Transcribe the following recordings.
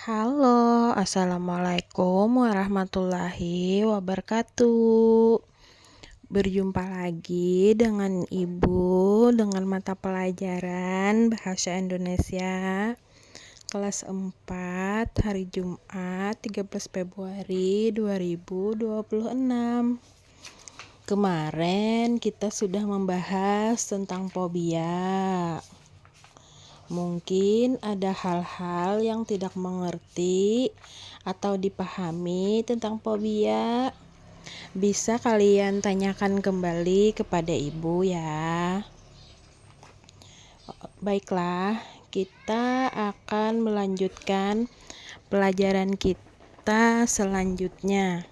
Halo, assalamualaikum warahmatullahi wabarakatuh. Berjumpa lagi dengan Ibu dengan mata pelajaran Bahasa Indonesia kelas 4 hari Jumat 13 Februari 2026. Kemarin kita sudah membahas tentang fobia. Mungkin ada hal-hal yang tidak mengerti atau dipahami tentang fobia. Bisa kalian tanyakan kembali kepada ibu ya. Baiklah, kita akan melanjutkan pelajaran kita selanjutnya.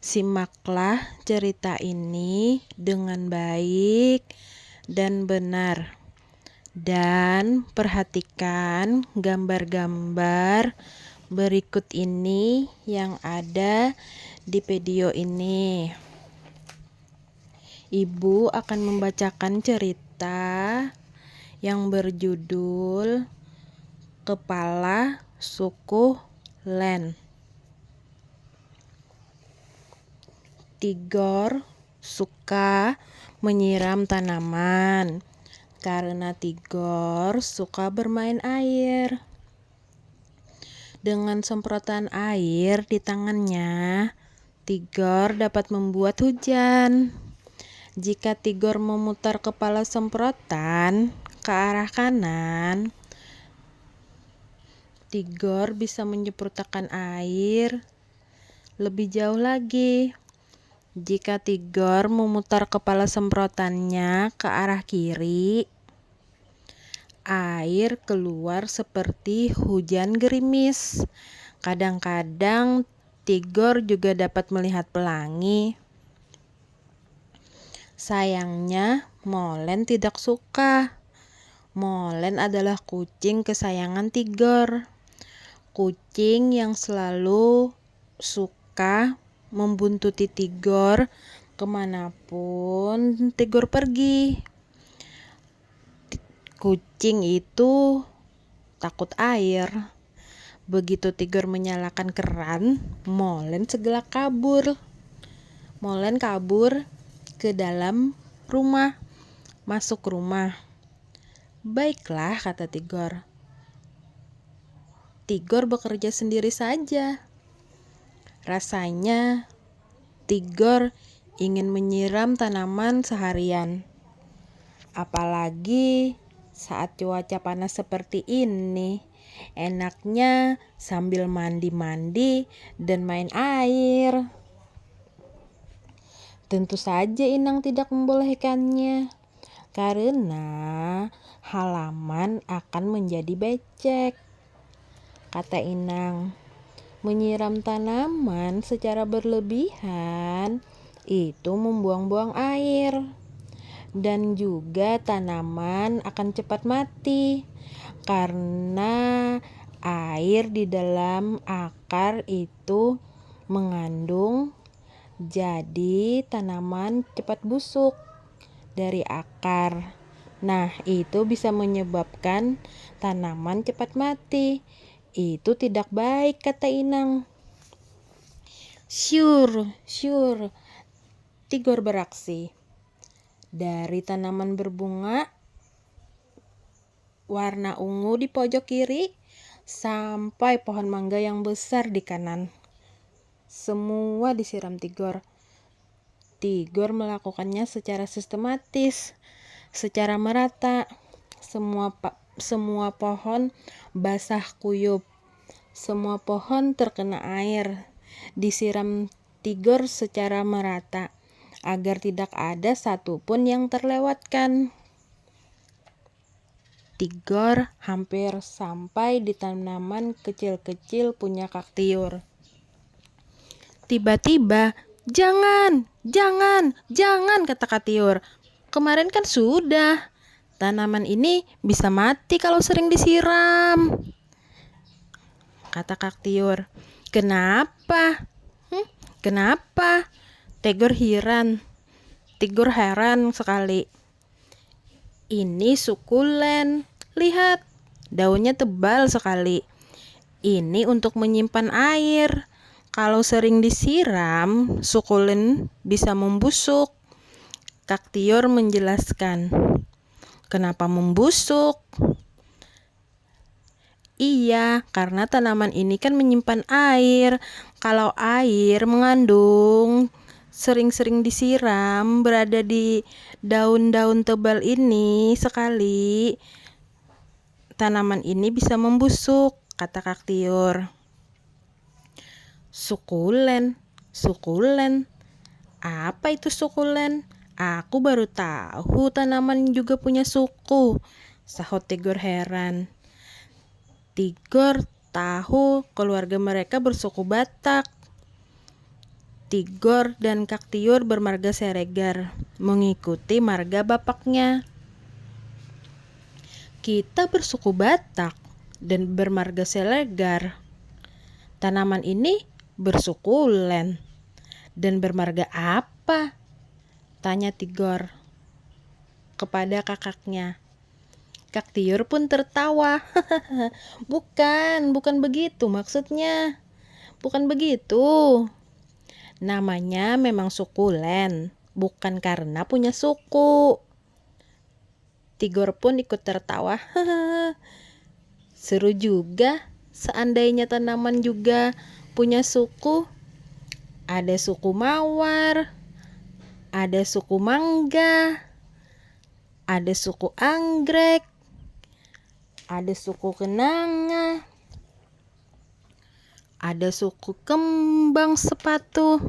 Simaklah cerita ini dengan baik dan benar, dan perhatikan gambar-gambar berikut ini yang ada di video ini. Ibu akan membacakan cerita yang berjudul Kepala Suku Len. Tigor suka menyiram tanaman karena Tigor suka bermain air. Dengan semprotan air di tangannya, Tigor dapat membuat hujan. Jika Tigor memutar kepala semprotan ke arah kanan, Tigor bisa menyemprotkan air lebih jauh lagi. Jika Tigor memutar kepala semprotannya ke arah kiri, air keluar seperti hujan gerimis. Kadang-kadang Tigor juga dapat melihat pelangi. Sayangnya, Molen tidak suka. Molen adalah kucing kesayangan Tigor. Kucing yang selalu suka membuntuti Tigor kemanapun Tigor pergi. Kucing itu takut air. Begitu Tigor menyalakan keran, Molen segera kabur. Molen kabur ke dalam rumah, masuk rumah. Baiklah, kata Tigor. Tigor bekerja sendiri saja. Rasanya Tigor ingin menyiram tanaman seharian. Apalagi saat cuaca panas seperti ini. Enaknya sambil mandi-mandi dan main air. Tentu saja Inang tidak membolehkannya, karena halaman akan menjadi becek. Kata Inang, menyiram tanaman secara berlebihan itu membuang-buang air, dan juga tanaman akan cepat mati karena air di dalam akar itu mengandung, jadi tanaman cepat busuk dari akar. Nah, itu bisa menyebabkan tanaman cepat mati. Itu tidak baik, kata Inang. Syur, Tigor beraksi. Dari tanaman berbunga warna ungu di pojok kiri sampai pohon mangga yang besar di kanan, semua disiram Tigor. Tigor melakukannya secara sistematis, secara merata. Semua pohon basah kuyup. Semua pohon terkena air. Disiram Tigor secara merata agar tidak ada satupun yang terlewatkan. Tigor hampir sampai di tanaman kecil-kecil punya Kaktiur. Tiba-tiba, jangan, kata Kaktiur. Kemarin kan sudah. Tanaman ini bisa mati kalau sering disiram. Kata Kaktiur. Kenapa? Kenapa? Tigor heran sekali. Ini sukulen. Lihat, daunnya tebal sekali. Ini untuk menyimpan air. Kalau sering disiram, sukulen bisa membusuk. Kaktior menjelaskan. Kenapa membusuk? Iya, karena tanaman ini kan menyimpan air. Kalau air mengandung sering-sering disiram berada di daun-daun tebal ini sekali, tanaman ini bisa membusuk, kata Kaktior. Sukulen. Apa itu sukulen? Aku baru tahu tanaman juga punya suku, sahut Tigor heran. Tigor tahu keluarga mereka bersuku Batak. Tigor dan Kaktior bermarga Seregar, mengikuti marga bapaknya. Kita bersuku Batak dan bermarga Seregar. Tanaman ini bersukulen dan bermarga apa? Tanya Tigor kepada kakaknya. Kaktior pun tertawa. Bukan begitu maksudnya. Bukan begitu. Namanya memang sukulen, bukan karena punya suku. Tigor pun ikut tertawa. Seru juga seandainya tanaman juga punya suku. Ada suku mawar, ada suku mangga, ada suku anggrek, ada suku kenanga, ada suku kembang sepatu,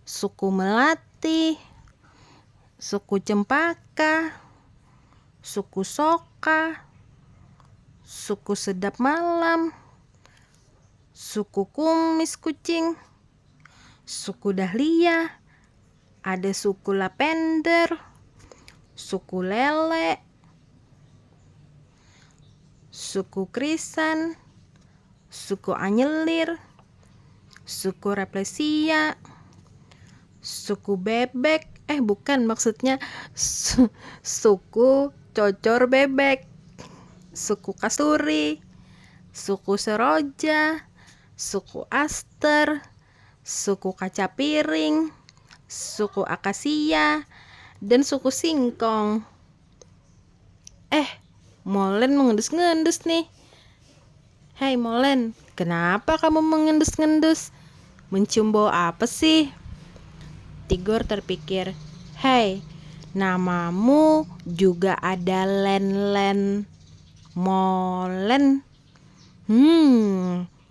suku melati, suku cempaka, suku soka, suku sedap malam, suku kumis kucing, suku dahlia, ada suku lavender, suku lele, suku krisan, suku anyelir, suku replesia, suku bebek, bukan maksudnya suku cocor bebek, suku kasuri, suku seroja, suku aster, suku kaca piring, suku akasia, dan suku singkong. Molen mengendus-ngendus nih. Hai Molen, kenapa kamu mengendus-ngendus? Mencium bau apa sih? Tigor terpikir. Hei, namamu juga ada len-len. Molen.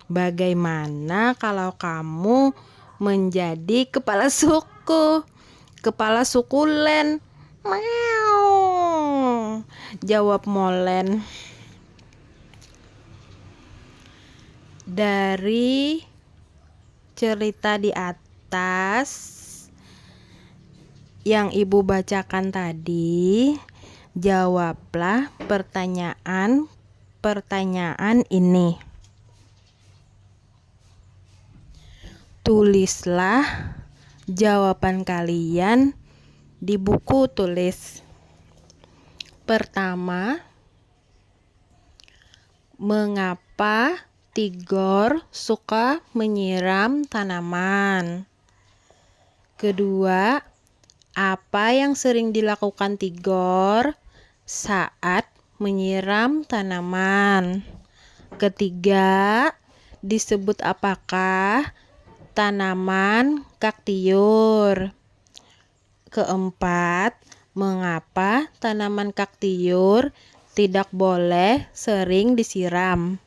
Bagaimana kalau kamu menjadi kepala suku? Kepala sukulen. Meow, jawab Molen. Dari cerita di atas yang ibu bacakan tadi, jawablah pertanyaan ini. Tulislah jawaban kalian di buku tulis. Pertama, mengapa Tigor suka menyiram tanaman? Kedua, apa yang sering dilakukan Tigor saat menyiram tanaman? Ketiga, disebut apakah tanaman kaktior? Keempat, mengapa tanaman kaktior tidak boleh sering disiram?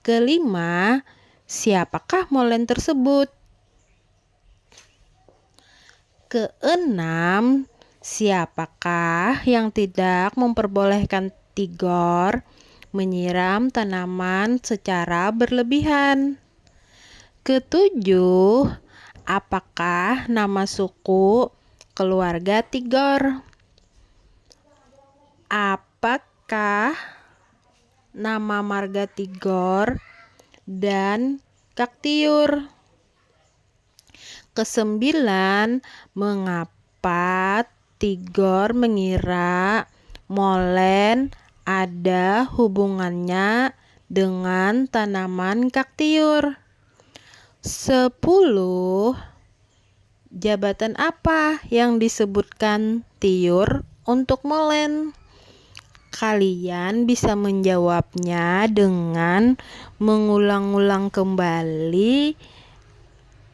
Kelima, siapakah Molen tersebut? Keenam, siapakah yang tidak memperbolehkan Tigor menyiram tanaman secara berlebihan? Ketujuh, apakah nama suku keluarga Tigor? Apakah nama marga Tigor dan kaktior? Kesembilan, mengapa Tigor mengira Molen ada hubungannya dengan tanaman kaktiur. 10. Jabatan apa yang disebutkan tiur untuk molen? Kalian bisa menjawabnya dengan mengulang-ulang kembali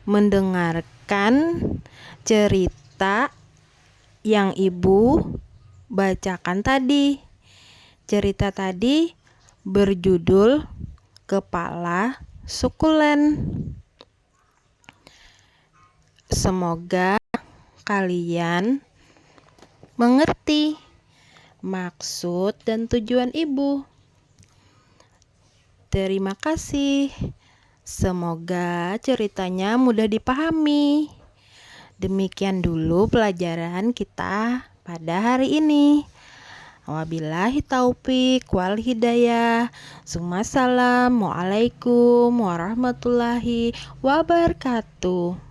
mendengarkan cerita yang Ibu bacakan tadi. Cerita tadi berjudul Kepala Sukulen. Semoga kalian mengerti maksud dan tujuan Ibu. Terima kasih. Semoga ceritanya mudah dipahami. Demikian dulu pelajaran kita pada hari ini. Wabillahi taufik wal hidayah. Assalamualaikum warahmatullahi wabarakatuh.